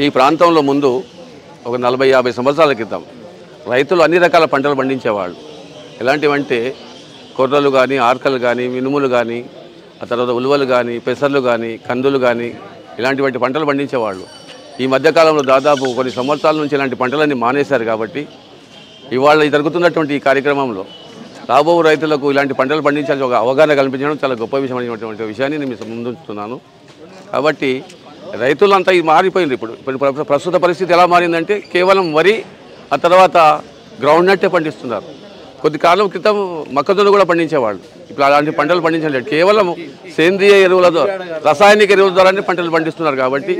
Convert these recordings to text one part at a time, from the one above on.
ఈ ప్రాంతంలో ముందు ఒక 40-50 సంవత్సరాల క్రితం రైతులు అన్ని రకాల పంటలు పండించేవాళ్ళు. ఎలాంటివంటే కొర్రలు కానీ, ఆర్కలు కానీ, మినుములు కానీ, ఆ తర్వాత ఉలువలు కానీ, పెసర్లు కానీ, కందులు కానీ ఇలాంటివంటి పంటలు పండించేవాళ్ళు. ఈ మధ్యకాలంలో దాదాపు కొన్ని సంవత్సరాల నుంచి ఇలాంటి పంటలన్నీ మానేశారు. కాబట్టి ఇవాళ జరుగుతున్నటువంటి ఈ కార్యక్రమంలో రాబో రైతులకు ఇలాంటి పంటలు పండించాల్సిన ఒక అవగాహన కల్పించడం చాలా గొప్ప విషయం అనేటువంటి విషయాన్ని నేను మీ ముందుంచుతున్నాను. కాబట్టి రైతులంతా ఇది మారిపోయింది. ఇప్పుడు ప్రస్తుత పరిస్థితి ఎలా మారిందంటే కేవలం వరి, ఆ తర్వాత గ్రౌండ్ నట్టే పండిస్తున్నారు. కొద్ది కాలం క్రితం మొక్కజొన్న కూడా పండించేవాళ్ళు. ఇప్పుడు అలాంటి పంటలు పండించలేదు. కేవలం సేంద్రియ ఎరువుల ద్వారా, రసాయనిక ఎరువుల ద్వారానే పంటలు పండిస్తున్నారు. కాబట్టి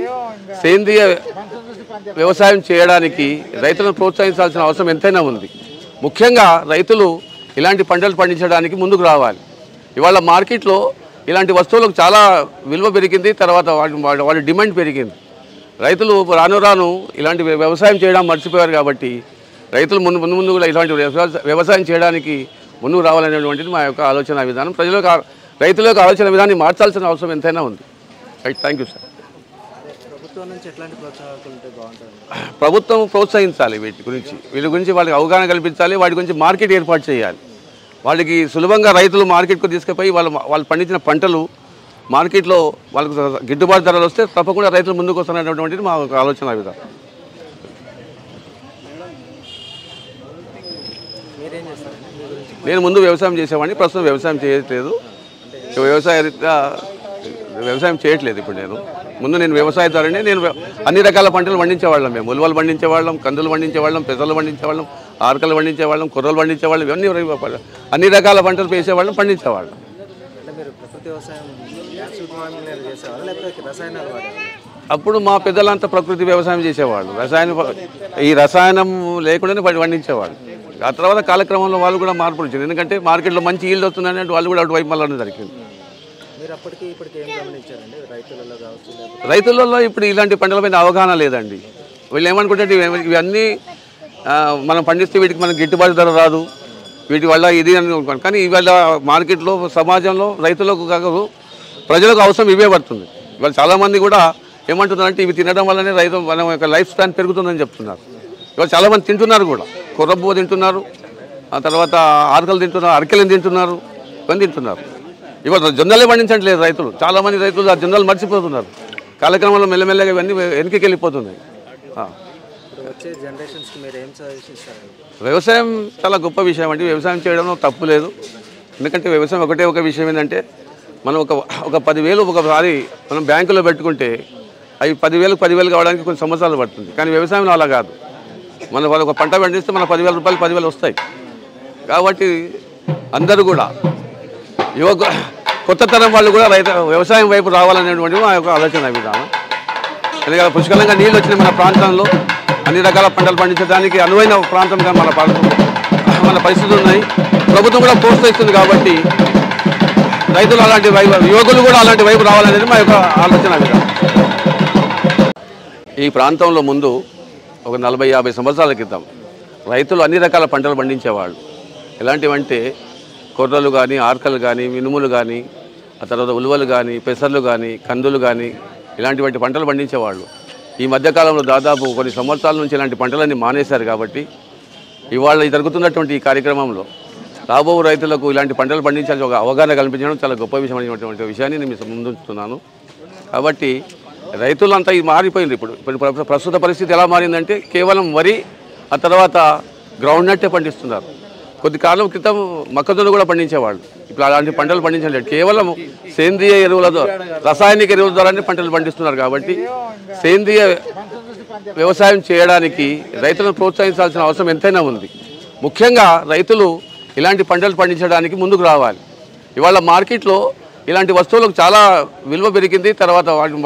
సేంద్రియ వ్యవసాయం చేయడానికి రైతులను ప్రోత్సహించాల్సిన అవసరం ఎంతైనా ఉంది. ముఖ్యంగా రైతులు ఇలాంటి పంటలు పండించడానికి ముందుకు రావాలి. ఇవాళ మార్కెట్లో ఇలాంటి వస్తువులకు చాలా విలువ పెరిగింది. తర్వాత వాటి డిమాండ్ పెరిగింది. రైతులు రాను రాను ఇలాంటి వ్యవసాయం చేయడం మర్చిపోయారు. కాబట్టి రైతులు ముందు కూడా ఇలాంటి వ్యవసాయం చేయడానికి ముందుకు రావాలనేటువంటిది మా యొక్క ఆలోచన విధానం. రైతుల యొక్క ఆలోచన విధానాన్ని మార్చాల్సిన అవసరం ఎంతైనా ఉంది. Right, thank you sir. ప్రభుత్వం ప్రోత్సహించాలి. వీటి గురించి వాళ్ళకి అవగాహన కల్పించాలి. వాటి గురించి మార్కెట్ ఏర్పాటు చేయాలి. వాళ్ళకి సులభంగా రైతులు మార్కెట్కు తీసుకుపోయి వాళ్ళు పండించిన పంటలు మార్కెట్లో వాళ్ళకు గిట్టుబాటు ధరలు వస్తే తప్పకుండా రైతులు ముందుకు వస్తున్నటువంటిది మా ఆలోచన విధానం. నేను ముందు వ్యవసాయం చేసేవాడిని, ప్రస్తుతం వ్యవసాయం చేయట్లేదు. వ్యవసాయం చేయట్లేదు ఇప్పుడు. ముందు నేను వ్యవసాయదారుని. నేను అన్ని రకాల పంటలు పండించేవాళ్ళం. మేము ఉలువలు పండించేవాళ్ళం, కందులు పండించేవాళ్ళం, పెసలు పండించేవాళ్ళం, ఆర్కలు పండించేవాళ్ళం, కొర్రలు పండించేవాళ్ళం. ఇవన్నీ అన్ని రకాల పంటలు వేసేవాళ్ళం, పండించేవాళ్ళం. అప్పుడు మా పెద్దలంతా ప్రకృతి వ్యవసాయం చేసేవాళ్ళు. ఈ రసాయనం లేకుండానే పండించేవాళ్ళు. ఆ తర్వాత కాలక్రమంలో వాళ్ళు కూడా మార్పులు వచ్చింది. ఎందుకంటే మార్కెట్లో మంచి ఈల్డ్ వస్తుందని వాళ్ళు కూడా అటువైపు మళ్ళీ జరిగింది. రైతులలో ఇప్పుడు ఇలాంటి పంటలపైన అవగాహన లేదండి. వీళ్ళు ఏమనుకుంటే ఇవన్నీ మనం పండిస్తే వీటికి మనకు గిట్టుబాటు ధర రాదు, వీటి వల్ల ఇది అని అనుకోండి. కానీ ఇవాళ మార్కెట్లో, సమాజంలో రైతులకు కాదు ప్రజలకు అవసరం ఇవే పడుతుంది. ఇవాళ చాలామంది కూడా ఏమంటున్నారంటే ఇవి తినడం వల్లనే మన యొక్క లైఫ్ స్పాన్ పెరుగుతుందని చెప్తున్నారు. ఇవాళ చాలామంది తింటున్నారు కూడా. కొర్రబువ్వ తింటున్నారు, ఆ తర్వాత ఆర్కలు తింటున్నారు, అరకెలను తింటున్నారు, ఇవన్నీ తింటున్నారు. ఇవాళ జొన్నలే పండించట్లేదు రైతులు. చాలామంది రైతులు ఆ జొన్నలు మర్చిపోతున్నారు. కాలక్రమంలో మెల్లమెల్లగా ఇవన్నీ వెనక్కి వెళ్ళిపోతున్నాయి. వ్యవసాయం చాలా గొప్ప విషయం అండి. వ్యవసాయం చేయడంలో తప్పు లేదు. ఎందుకంటే వ్యవసాయం ఒక విషయం ఏంటంటే మనం ఒక 10,000 ఒకసారి మనం బ్యాంకులో పెట్టుకుంటే అవి 10,000 కావడానికి కొన్ని సంవత్సరాలు పడుతుంది. కానీ వ్యవసాయంలో అలా కాదు. మనం ఒక పంట పండిస్తే మన 10,000 రూపాయలు 10,000 వస్తాయి. కాబట్టి అందరూ కూడా కొత్త తరం వాళ్ళు కూడా వ్యవసాయం వైపు రావాలనేటువంటి మా యొక్క ఆలోచన విధానం. ఎందుకంటే పుష్కలంగా నీళ్ళు వచ్చిన మన ప్రాంతంలో అన్ని రకాల పంటలు పండించడానికి అనువైన ప్రాంతంగా మన పరిస్థితులు ఉన్నాయి. ప్రభుత్వం కూడా ప్రోత్సహిస్తుంది. కాబట్టి రైతులు అలాంటి యువకులు కూడా అలాంటి వైపు రావాలనేది మా యొక్క ఆలోచన విధానం. ఈ ప్రాంతంలో ముందు ఒక 40-50 సంవత్సరాల క్రితం రైతులు అన్ని రకాల పంటలు పండించేవాళ్ళు. ఎలాంటివంటే కొర్రలు కానీ, ఆర్కలు కానీ, మినుములు కానీ, ఆ తర్వాత ఉలువలు కానీ, పెసర్లు కానీ, కందులు కానీ ఇలాంటివంటి పంటలు పండించేవాళ్ళు. ఈ మధ్యకాలంలో దాదాపు కొన్ని సంవత్సరాల నుంచి ఇలాంటి పంటలన్నీ మానేశారు. కాబట్టి ఇవాళ జరుగుతున్నటువంటి ఈ కార్యక్రమంలో రాబో రైతులకు ఇలాంటి పంటలు పండించాల్సిన ఒక అవగాహన కల్పించడం చాలా గొప్ప విషయం అనేటువంటి విషయాన్ని నేను మీ ముందుంచుతున్నాను. కాబట్టి రైతులంతా ఇది మారిపోయింది. ఇప్పుడు ప్రస్తుత పరిస్థితి ఎలా మారిందంటే కేవలం వరి, ఆ తర్వాత గ్రౌండ్ నట్టే పండిస్తున్నారు. కొద్ది కాలం క్రితం మొక్కజొన్న కూడా పండించేవాళ్ళు. ఇప్పుడు అలాంటి పంటలు పండించలేదు. కేవలం సేంద్రియ ఎరువుల ద్వారా, రసాయనిక ఎరువుల ద్వారానే పంటలు పండిస్తున్నారు. కాబట్టి సేంద్రియ వ్యవసాయం చేయడానికి రైతులను ప్రోత్సహించాల్సిన అవసరం ఎంతైనా ఉంది. ముఖ్యంగా రైతులు ఇలాంటి పంటలు పండించడానికి ముందుకు రావాలి. ఇవాళ మార్కెట్లో ఇలాంటి వస్తువులకు చాలా విలువ పెరిగింది. తర్వాత